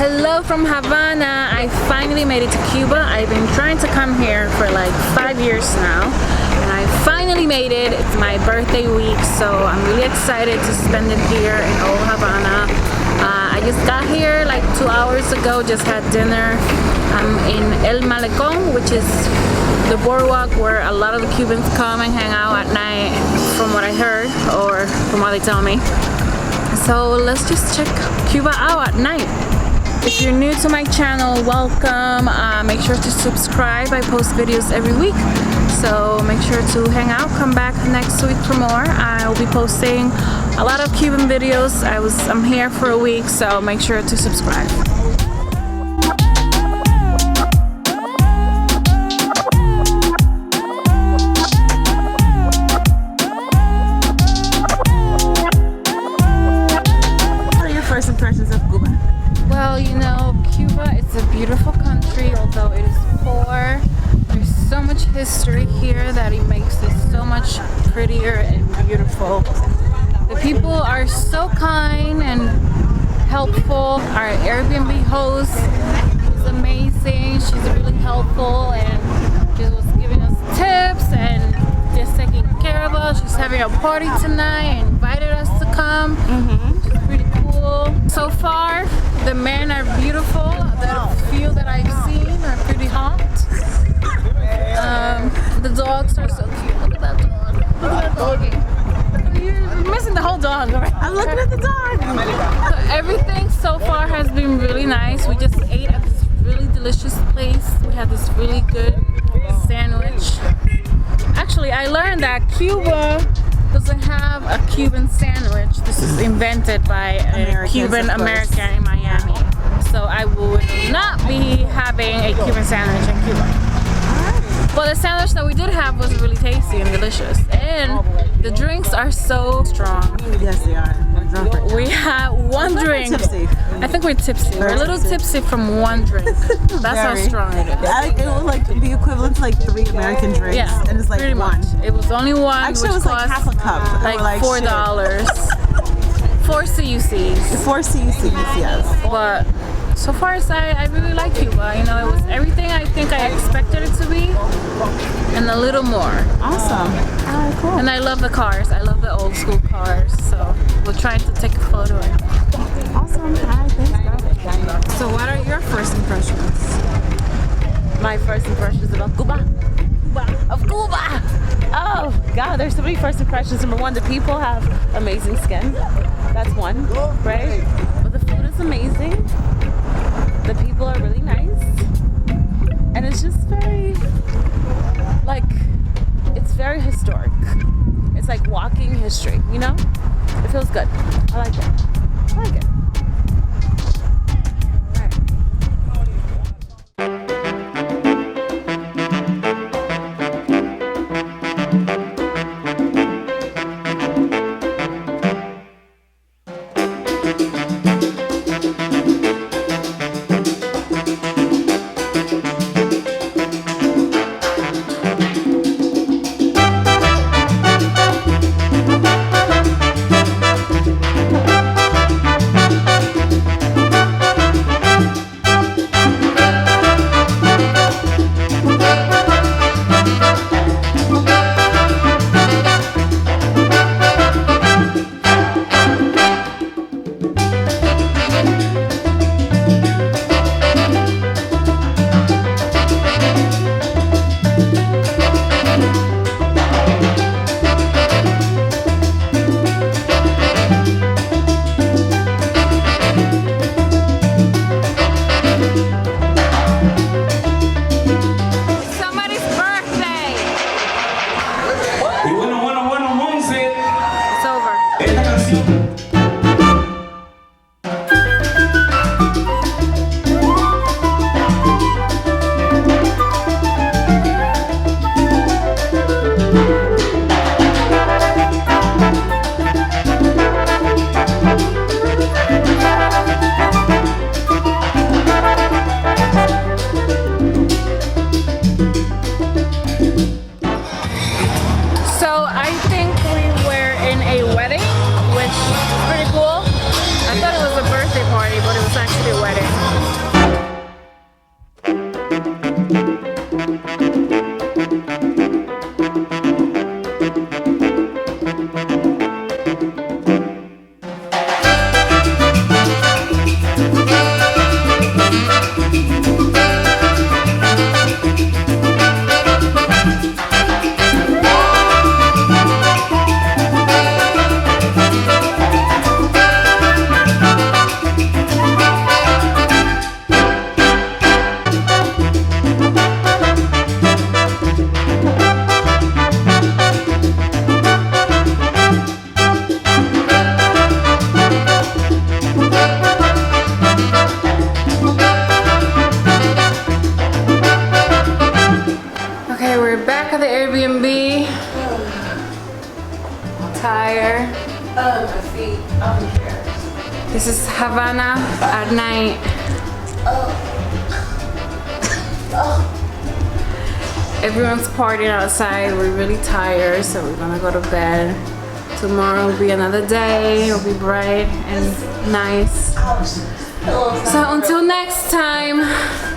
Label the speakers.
Speaker 1: Hello from Havana. I finally made it to Cuba. I've been trying to come here for like 5 years now, and I finally made it. It's my birthday week, so I'm really excited to spend it here in Old Havana. I just got here like 2 hours ago, just had dinner. I'm in El MALECON, which is the boardwalk where a lot of the Cubans come and hang out at night, from what I heard, or from what they tell me. So let's just check Cuba out at night. If you're new to my channel, welcome. Make sure to subscribe. I post videos every week, so make sure to hang out. Come back next week for more. I'll be posting a lot of Cuban videos. I'm here for a week, so make sure to subscribe.
Speaker 2: What are your first impressions of Cuba?
Speaker 1: Well, you know, Cuba is a beautiful country, although it is poor. There's so much history here that it makes it so much prettier and beautiful. The people are so kind and helpful. Our Air BnB host is amazing. She's really helpful and she was giving us tips and just taking care of us. She's having a party tonight and invited us to come. She's pretty cool. So far, the men are beautiful. The few that I've seen are pretty hot. The dogs are so cute. Look at that dog. Look at that doggy. You're missing the whole dog.
Speaker 2: I'm looking at the dog.
Speaker 1: So everything so far has been really nice. We just ate at this really delicious place. We had this really good sandwich. Actually, I learned that Cuba doesn't have a Cuban sandwich. This is invented by a Cuban American in Miami. So I would not be having a Cuban sandwich in Cuba. But the sandwich that we did have was really tasty and delicious. And the drinks are so strong.
Speaker 2: Yes, they are.
Speaker 1: We had one drink.
Speaker 2: Tipsy.
Speaker 1: I think we're tipsy. We're a little tipsy from one drink. That's how strong it is.
Speaker 2: It was like the equivalent to like 3 American drinks.
Speaker 1: Yeah,
Speaker 2: and it's like
Speaker 1: pretty
Speaker 2: one.
Speaker 1: much. It was only one.
Speaker 2: Actually, it
Speaker 1: which
Speaker 2: was like half a cup.
Speaker 1: like $4. 4 CUCs.
Speaker 2: 4 CUCs, yes.
Speaker 1: But so far, I really like Cuba. You know, it was everything I think I expected it to be, and a little more.
Speaker 2: Awesome. Alright, cool.
Speaker 1: And I love the cars. I love the old school cars. So we're trying to take a photo.
Speaker 2: Awesome. Alright, thanks, girl.
Speaker 1: So what are your first impressions?
Speaker 2: My first impressions about Cuba. Of Cuba! Oh, God, there's so many first impressions. Number one, the people have amazing skin. That's one, right? But the food is amazing. The people are really nice. And it's just very, like, it's very historic. It's like walking history, you know? It feels good. I like it. I like it.
Speaker 1: This is Havana at night. Everyone's partying outside. We're really tired, so we're gonna go to bed. Tomorrow will be another day. It'll be bright and nice. So until next time.